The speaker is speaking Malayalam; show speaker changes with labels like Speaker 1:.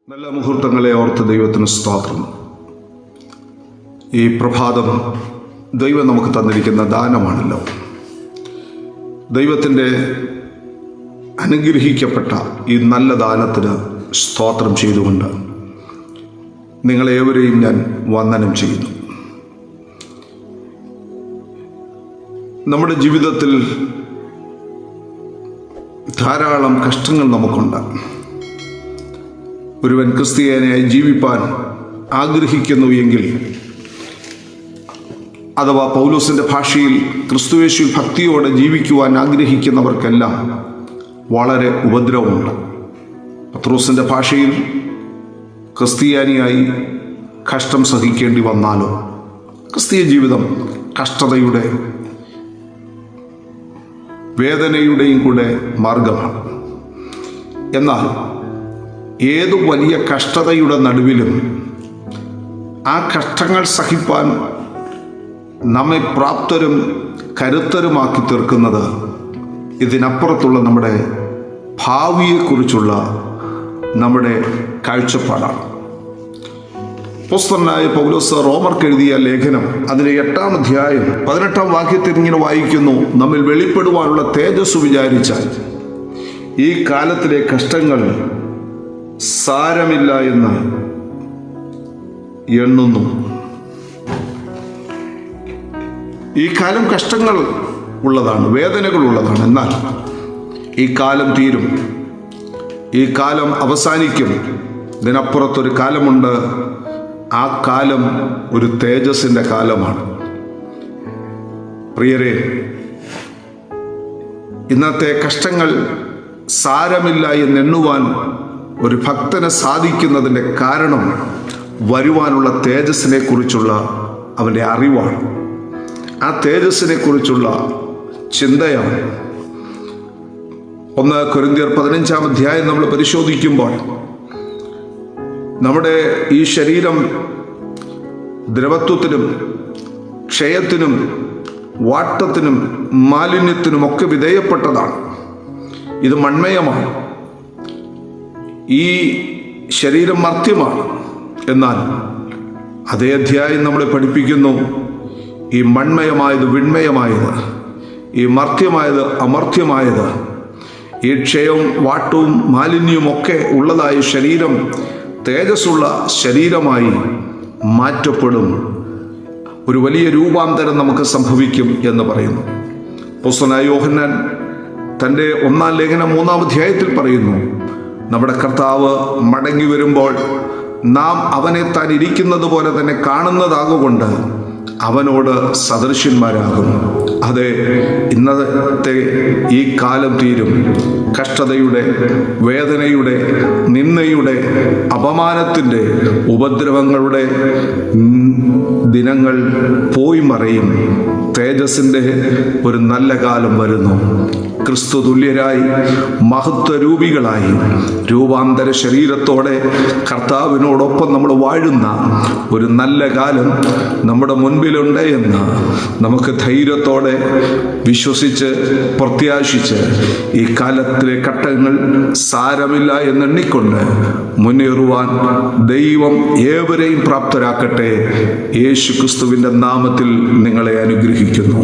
Speaker 1: നല്ല മുഹൂർത്തങ്ങളെ ഓർത്ത് ദൈവത്തിന് സ്തോത്രം. ഈ പ്രഭാതം ദൈവം നമുക്ക് തന്നിരിക്കുന്ന ദാനമാണല്ലോ. ദൈവത്തിൻ്റെ അനുഗ്രഹിക്കപ്പെട്ട ഈ നല്ല ദാനത്തിന് സ്തോത്രം ചെയ്തുകൊണ്ട് നിങ്ങളേവരെയും ഞാൻ വന്ദനം ചെയ്യുന്നു. നമ്മുടെ ജീവിതത്തിൽ ധാരാളം കഷ്ടങ്ങൾ നമുക്കുണ്ട്. ഒരുവൻ ക്രിസ്ത്യാനിയായി ജീവിപ്പാൻ ആഗ്രഹിക്കുന്നു എങ്കിൽ, അഥവാ പൗലോസിൻ്റെ ഭാഷയിൽ ക്രിസ്തുയേശുവിൽ ഭക്തിയോടെ ജീവിക്കുവാൻ ആഗ്രഹിക്കുന്നവർക്കെല്ലാം വളരെ ഉപദ്രവമുണ്ട്. പത്രോസിൻ്റെ ഭാഷയിൽ ക്രിസ്ത്യാനിയായി കഷ്ടം സഹിക്കേണ്ടി വന്നാലോ, ക്രിസ്തീയ ജീവിതം കഷ്ടതയുടെ വേദനയുടെയും കൂടെ മാർഗമാണ്. എന്നാൽ ഏതു വലിയ കഷ്ടതയുടെ നടുവിലും ആ കഷ്ടങ്ങൾ സഹിപ്പാൻ നമ്മെ പ്രാപ്തരും കരുത്തരുമാക്കി തീർക്കുന്നത് ഇതിനപ്പുറത്തുള്ള നമ്മുടെ ഭാവിയെക്കുറിച്ചുള്ള നമ്മുടെ കാഴ്ചപ്പാടാണ്. അപ്പോസ്തലനായ പൗലോസ് റോമർക്ക് എഴുതിയ ലേഖനം അതിലെ 8-ാം അധ്യായം 18-ാം വാക്യത്തിൽ ഇങ്ങനെ വായിക്കുന്നു: നമ്മിൽ വെളിപ്പെടുവാനുള്ള തേജസ് വിചാരിച്ചാൽ ഈ കാലത്തിലെ കഷ്ടങ്ങൾ സാരമില്ല എന്ന് എണ്ണുന്നു. ഈ കാലം കഷ്ടങ്ങൾ ഉള്ളതാണ്, വേദനകൾ ഉള്ളതാണ്. എന്നാൽ ഈ കാലം തീരും, ഈ കാലം അവസാനിക്കും. ഇതിനപ്പുറത്തൊരു കാലമുണ്ട്. ആ കാലം ഒരു തേജസ്സിൻ്റെ കാലമാണ്. പ്രിയരെ, ഇന്നത്തെ കഷ്ടങ്ങൾ സാരമില്ല എന്നെണ്ണുവാൻ ഒരു ഭക്തന് സാധിക്കുന്നതിൻ്റെ കാരണം വരുവാനുള്ള തേജസ്സിനെ കുറിച്ചുള്ള അവൻ്റെ അറിവാണ്. ആ തേജസ്സിനെ കുറിച്ചുള്ള ചിന്തയാണ്. 1 കൊരിന്ത്യർ 15-ാം അധ്യായം നമ്മൾ പരിശോധിക്കുമ്പോൾ, നമ്മുടെ ഈ ശരീരം ദ്രവത്വത്തിനും ക്ഷയത്തിനും വാട്ടത്തിനും മാലിന്യത്തിനുമൊക്കെ വിധേയപ്പെട്ടതാണ്. ഇത് മൺമയമാണ്. ഈ ശരീരം മർത്യമാണ്. എന്നാൽ അതേ അധ്യായം നമ്മളെ പഠിപ്പിക്കുന്നു, ഈ മൺമയമായത് വിൺമയമായത്, ഈ മർത്യമായത് അമർത്യമായത്, ഈ ക്ഷയവും വാട്ടവും മാലിന്യവും ഒക്കെ ഉള്ളതായ ശരീരം തേജസ്സുള്ള ശരീരമായി മാറ്റപ്പെടും. ഒരു വലിയ രൂപാന്തരം നമുക്ക് സംഭവിക്കും എന്ന് പറയുന്നു. അപ്പോസ്തലനായ യോഹന്നാൻ തൻ്റെ 1-ാം ലേഖനം 3-ാം അധ്യായത്തിൽ പറയുന്നു, നമ്മുടെ കർത്താവ് മടങ്ങി വരുമ്പോൾ നാം അവനെ താൻ ഇരിക്കുന്നത് പോലെ തന്നെ കാണുന്നതാകൊണ്ട് അവനോട് സദൃശ്യന്മാരാകും. അതെ, ഇന്നത്തെ ഈ കാലം തീരും. കഷ്ടതയുടെ, വേദനയുടെ, നിന്ദയുടെ, അപമാനത്തിൻ്റെ, ഉപദ്രവങ്ങളുടെ ദിനങ്ങൾ പോയി മറയും. തേജസ്സിൻ്റെ ഒരു നല്ല കാലം വരുന്നു. ക്രിസ്തു തുല്യരായി മഹത്വരൂപികളായി രൂപാന്തര ശരീരത്തോടെ കർത്താവിനോടൊപ്പം നമ്മൾ വാഴുന്ന ഒരു നല്ല കാലം നമ്മുടെ മുൻപിലുണ്ട് എന്ന് നമുക്ക് ധൈര്യത്തോടെ വിശ്വസിച്ച് പ്രത്യാശിച്ച് ഈ കാലത്തിലെ കഷ്ടങ്ങൾ സാരമില്ല എന്നെണ്ണിക്കൊണ്ട് മുന്നേറുവാൻ ദൈവം ഏവരെയും പ്രാപ്തരാക്കട്ടെ. യേശു ക്രിസ്തുവിൻ്റെ നാമത്തിൽ നിങ്ങളെ അനുഗ്രഹിക്കുന്നു.